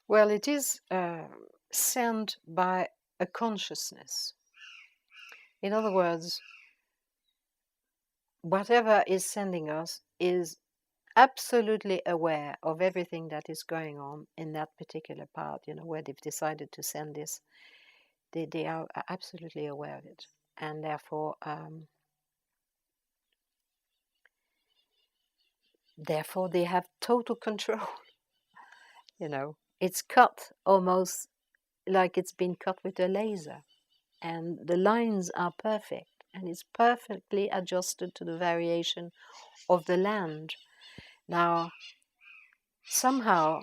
Well, it is sent by a consciousness. In other words, whatever is sending us is absolutely aware of everything that is going on in that particular part, where they've decided to send this. They are absolutely aware of it. And therefore they have total control. It's cut almost like it's been cut with a laser. And the lines are perfect. And it's perfectly adjusted to the variation of the land. Now, somehow,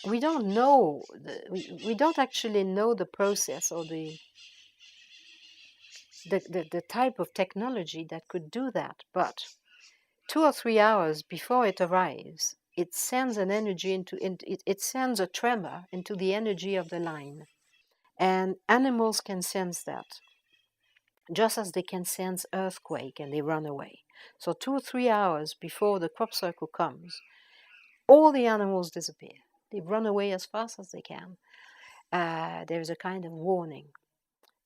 we don't know, we don't actually know the process or the type of technology that could do that. But 2 or 3 hours before it arrives, it sends an energy it sends a tremor into the energy of the line. And animals can sense that, just as they can sense earthquake and they run away. So 2 or 3 hours before the crop circle comes, all the animals disappear. They run away as fast as they can. There's a kind of warning.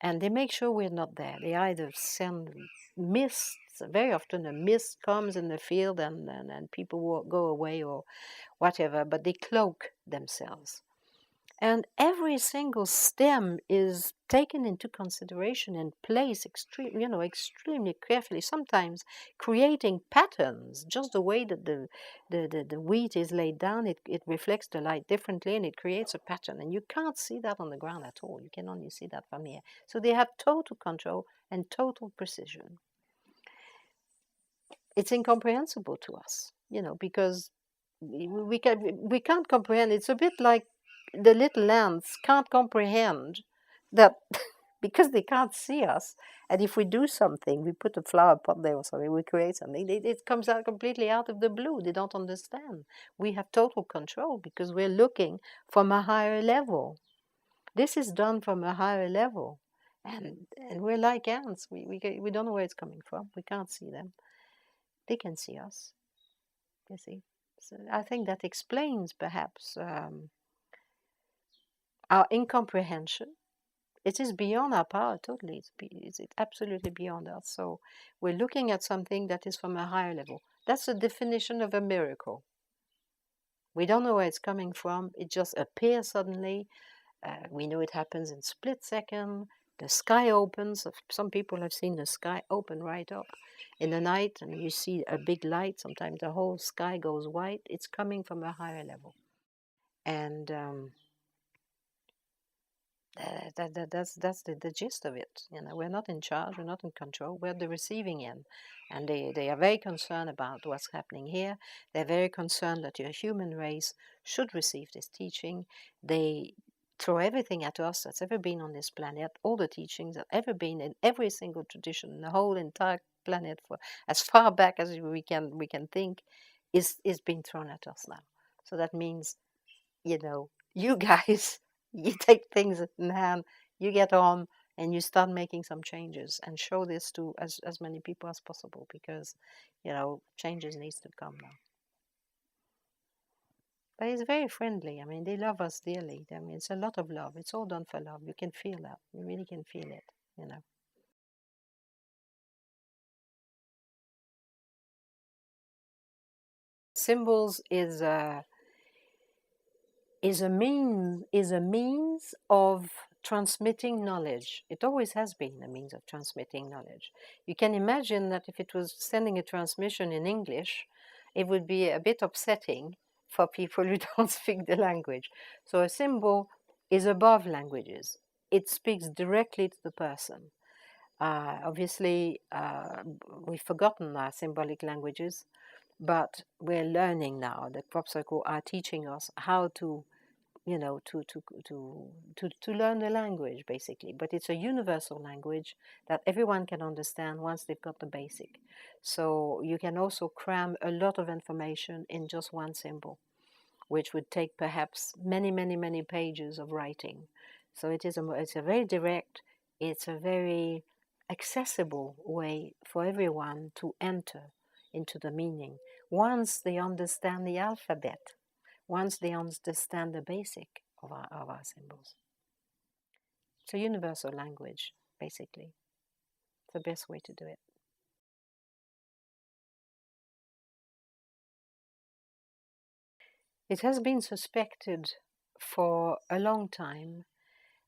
And they make sure we're not there. They either send mists, very often a mist comes in the field and people go away or whatever, but they cloak themselves. And every single stem is taken into consideration and placed extremely carefully, sometimes creating patterns. Just the way that the wheat is laid down, it reflects the light differently and it creates a pattern. And you can't see that on the ground at all. You can only see that from here. So they have total control and total precision. It's incomprehensible to us, because we can't comprehend. It's a bit like the little ants can't comprehend that because they can't see us. And if we do something, we put a flower pot there or something, we create something, it comes out completely out of the blue. They don't understand. We have total control because we're looking from a higher level. This is done from a higher level. And we're like ants. We don't know where it's coming from. We can't see them. They can see us, you see. So I think that explains perhaps our incomprehension. It is beyond our power totally. It's absolutely beyond us. So we're looking at something that is from a higher level. That's the definition of a miracle. We don't know where it's coming from. It just appears suddenly. We know it happens in split second. The sky opens. Some people have seen the sky open right up in the night, and you see a big light. Sometimes the whole sky goes white. It's coming from a higher level. And that's the gist of it. We're not in charge, we're not in control, we're the receiving end. And they are very concerned about what's happening here. They're very concerned that your human race should receive this teaching. They throw everything at us that's ever been on this planet, all the teachings that ever been in every single tradition, in the whole entire planet, for as far back as we can think, is being thrown at us now. So that means, you guys, you take things in hand, you get on, and you start making some changes and show this to as many people as possible, because, changes needs to come now. But it's very friendly. I mean, they love us dearly. I mean, it's a lot of love. It's all done for love. You can feel that. You really can feel it. Symbols is a means of transmitting knowledge. It always has been a means of transmitting knowledge. You can imagine that if it was sending a transmission in English, it would be a bit upsetting for people who don't speak the language. So a symbol is above languages. It speaks directly to the person. Obviously, we've forgotten our symbolic languages, but we're learning now. The Crop Circle are teaching us how to to learn the language, basically. But it's a universal language that everyone can understand once they've got the basic. So you can also cram a lot of information in just one symbol, which would take perhaps many, many, many pages of writing. So it's a very direct, it's a very accessible way for everyone to enter into the meaning once they understand the alphabet. once they understand the basic of our symbols. It's a universal language, basically. It's the best way to do it. It has been suspected for a long time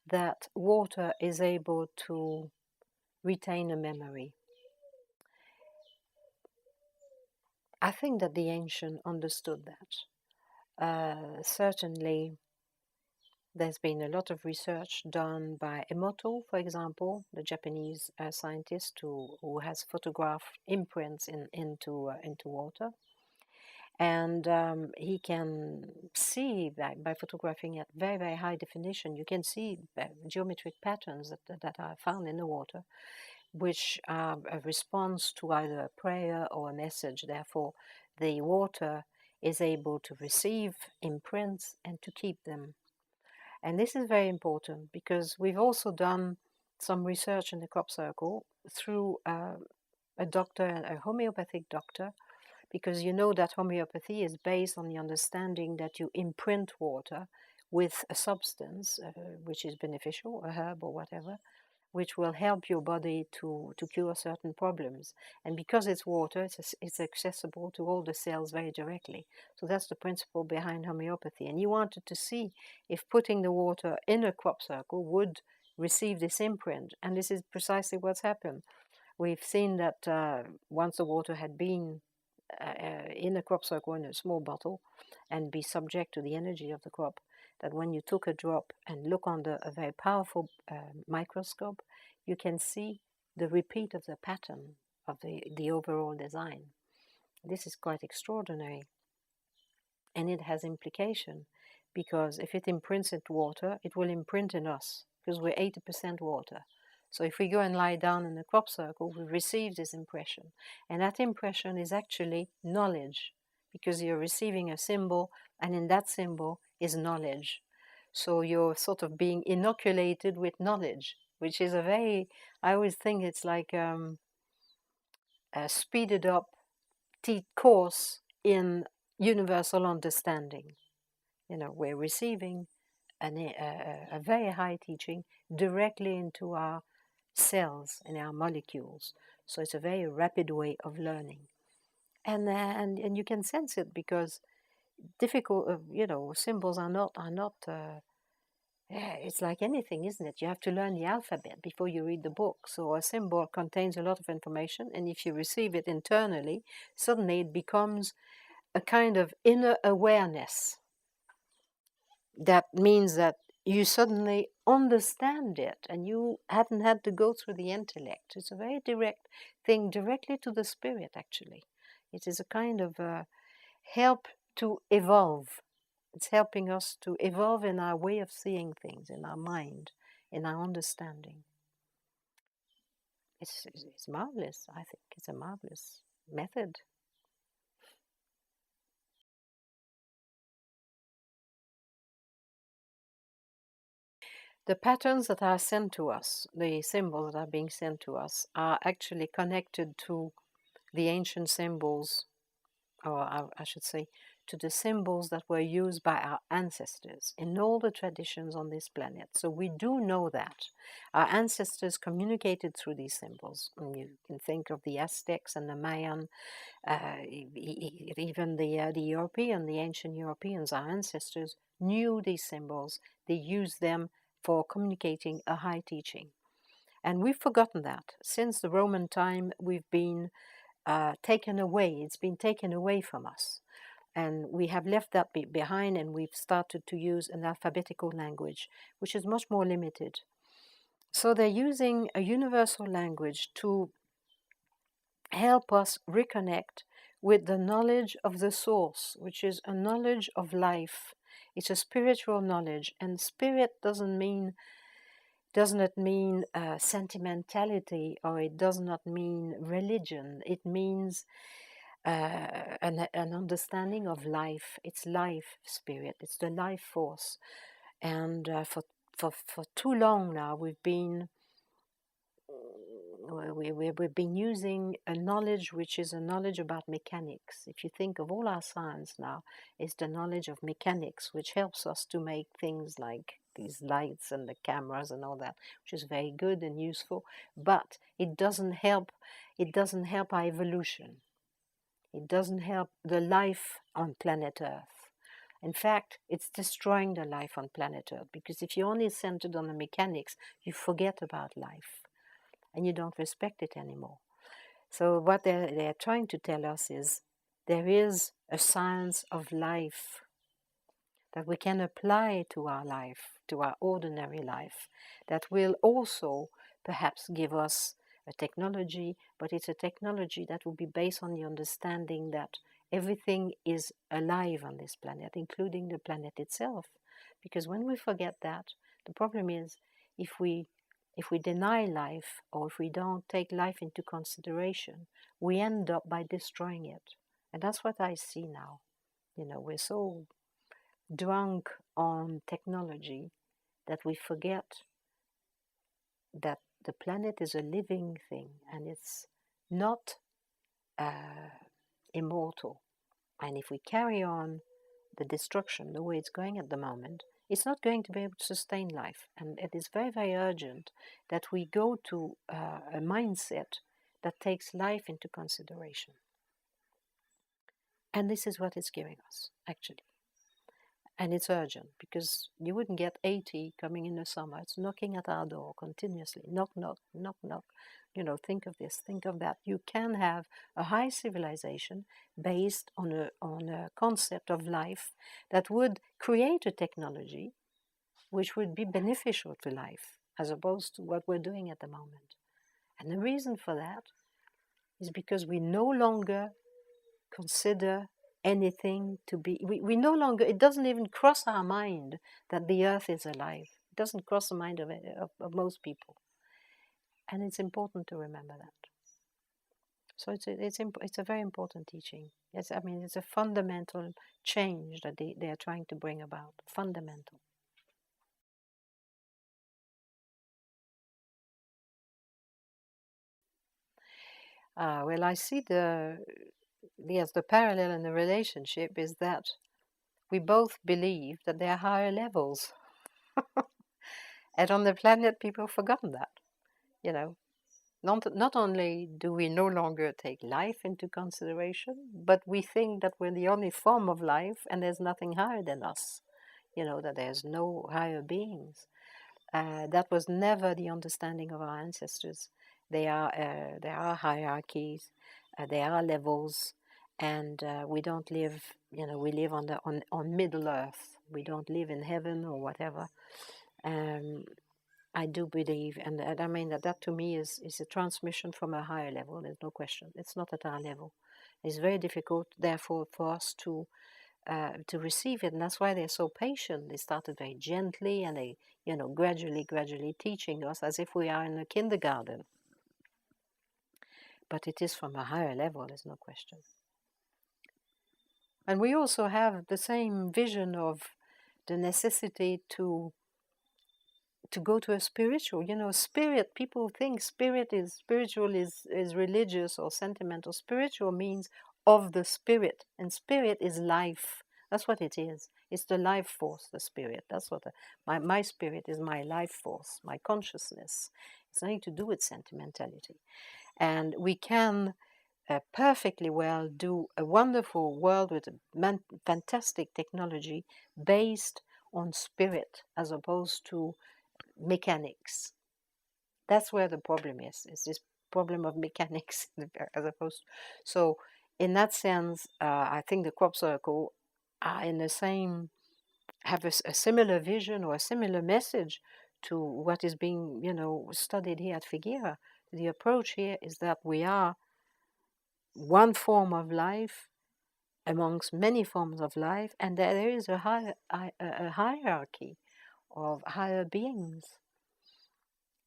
that water is able to retain a memory. I think that the ancient understood that. Certainly, there's been a lot of research done by Emoto, for example, the Japanese scientist who has photographed imprints into water. And he can see by photographing at very, very high definition, you can see geometric patterns that are found in the water, which are a response to either a prayer or a message. Therefore, the water is able to receive imprints and to keep them. And this is very important because we've also done some research in the crop circle through a doctor, a homeopathic doctor, because you know that homeopathy is based on the understanding that you imprint water with a substance which is beneficial, a herb or whatever, which will help your body to cure certain problems. And because it's water, it's accessible to all the cells very directly. So that's the principle behind homeopathy. And you wanted to see if putting the water in a crop circle would receive this imprint. And this is precisely what's happened. We've seen that once the water had been in a crop circle in a small bottle and be subject to the energy of the crop, that when you took a drop and look under a very powerful microscope, you can see the repeat of the pattern of the overall design. This is quite extraordinary. And it has implication because if it imprints into water, it will imprint in us because we're 80% water. So if we go and lie down in the crop circle, we receive this impression. And that impression is actually knowledge because you're receiving a symbol, and in that symbol is knowledge. So you're sort of being inoculated with knowledge, which is I always think it's like a speeded up course in universal understanding. You know, we're receiving a very high teaching directly into our cells and our molecules. So it's a very rapid way of learning. And you can sense it because difficult, symbols are not. It's like anything, isn't it? You have to learn the alphabet before you read the book. So a symbol contains a lot of information, and if you receive it internally, suddenly it becomes a kind of inner awareness. That means that you suddenly understand it, and you haven't had to go through the intellect. It's a very direct thing, directly to the spirit, actually. It is a kind of help to evolve. It's helping us to evolve in our way of seeing things, in our mind, in our understanding. It's marvelous, I think. It's a marvelous method. The patterns that are sent to us, the symbols that are being sent to us, are actually connected to the ancient symbols, or I should say, to the symbols that were used by our ancestors in all the traditions on this planet. So we do know that our ancestors communicated through these symbols. And you can think of the Aztecs and the Mayan, even the European, the ancient Europeans, our ancestors knew these symbols. They used them for communicating a high teaching. And we've forgotten that. Since the Roman time, we've been taken away. It's been taken away from us. And we have left that behind, and we've started to use an alphabetical language, which is much more limited. So they're using a universal language to help us reconnect with the knowledge of the source, which is a knowledge of life. It's a spiritual knowledge, and spirit does not mean sentimentality, or it does not mean religion. It means an understanding of life. It's life spirit. It's the life force. And for too long now, we've been we've been using a knowledge which is a knowledge about mechanics. If you think of all our science now, it's the knowledge of mechanics which helps us to make things like these lights and the cameras and all that, which is very good and useful, but it doesn't help. It doesn't help our evolution. It doesn't help the life on planet Earth. In fact, it's destroying the life on planet Earth, because if you're only centered on the mechanics, you forget about life and you don't respect it anymore. So what they're trying to tell us is there is a science of life that we can apply to our life, to our ordinary life, that will also perhaps give us a technology, but it's a technology that will be based on the understanding that everything is alive on this planet, including the planet itself. Because when we forget that, the problem is if we deny life, or if we don't take life into consideration, we end up by destroying it. And that's what I see now. You know, we're so drunk on technology that we forget that the planet is a living thing and it's not immortal. And if we carry on the destruction the way it's going at the moment, it's not going to be able to sustain life. And it is very, very urgent that we go to a mindset that takes life into consideration. And this is what it's giving us, actually. And it's urgent, because you wouldn't get 80 coming in the summer. It's knocking at our door continuously. Knock, knock, knock, knock. You know, think of this, think of that. You can have a high civilization based on a concept of life that would create a technology which would be beneficial to life, as opposed to what we're doing at the moment. And the reason for that is because we no longer consider anything to be, we no longer, it doesn't even cross our mind that the earth is alive. It doesn't cross the mind of most people. And it's important to remember that. So it's a very important teaching. It's, I mean, it's a fundamental change that they are trying to bring about. Fundamental. Well, I see the parallel in the relationship is that we both believe that there are higher levels. And on the planet, people have forgotten that. You know, not only do we no longer take life into consideration, but we think that we're the only form of life and there's nothing higher than us. You know, that there's no higher beings. That was never the understanding of our ancestors. There are hierarchies, there are levels, and we don't live, you know, we live on Middle Earth. We don't live in heaven or whatever. I do believe, and I mean that to me is a transmission from a higher level. There's no question. It's not at our level. It's very difficult, therefore, for us to receive it, and that's why they're so patient. They started very gently, and they, you know, gradually teaching us as if we are in a kindergarten. But it is from a higher level. There's no question. And we also have the same vision of the necessity to go to a spiritual, you know, spirit. People think spiritual is religious or sentimental. Spiritual means of the spirit, and spirit is life. That's what it is. It's the life force, the spirit. That's what my spirit is, my life force, my consciousness. It's nothing to do with sentimentality. And we can perfectly well do a wonderful world with a fantastic technology based on spirit as opposed to mechanics. That's where the problem is this problem of mechanics as opposed. So in that sense, I think the crop circle are in the same, have a similar vision or a similar message to what is being, you know, studied here at Figueira. The approach here is that we are one form of life amongst many forms of life, and there is a hierarchy of higher beings.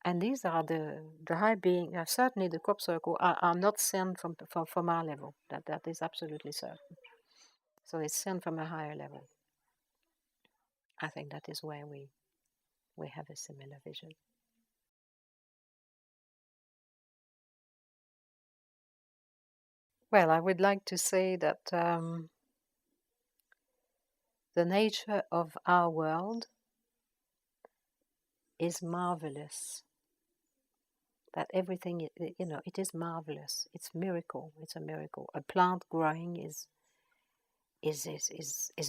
And these are the high beings. Certainly the crop circle are not sent from our level. That is absolutely certain. So it's sent from a higher level. I think that is where we have a similar vision. Well, I would like to say that the nature of our world is marvelous. That everything, it is marvelous. It's miracle. It's a miracle. A plant growing is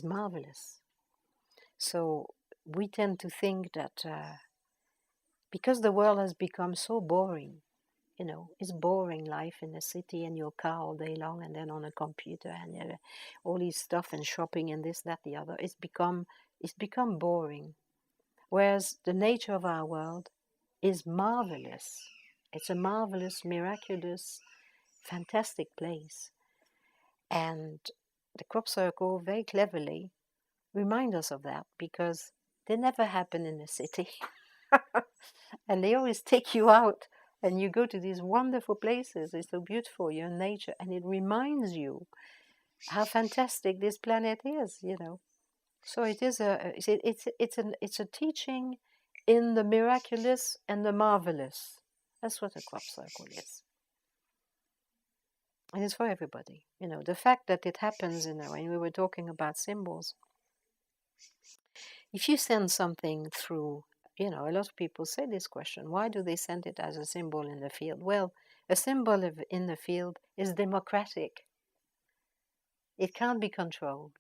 marvelous. So we tend to think that because the world has become so boring, it's boring life in the city and your car all day long and then on a computer and all these stuff and shopping and this, that, the other. It's become boring. Whereas the nature of our world is marvelous. It's a marvelous, miraculous, fantastic place. And the crop circle very cleverly remind us of that because they never happen in the city. And they always take you out and you go to these wonderful places. It's so beautiful, you're in nature, and it reminds you how fantastic this planet is. So it is it's a teaching in the miraculous and the marvelous. That's what a crop circle is. And it's for everybody. The fact that it happens, when we were talking about symbols, if you send something through, a lot of people say this question, why do they send it as a symbol in the field? Well, a symbol in the field is democratic. It can't be controlled.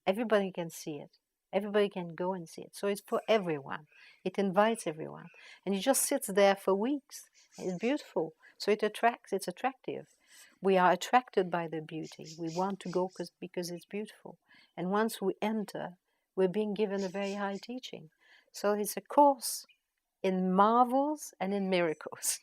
Everybody can see it. Everybody can go and see it. So it's for everyone. It invites everyone. And it just sits there for weeks. It's beautiful. So it's attractive. We are attracted by the beauty. We want to go because it's beautiful. And once we enter, we're being given a very high teaching. So it's a course in marvels and in miracles.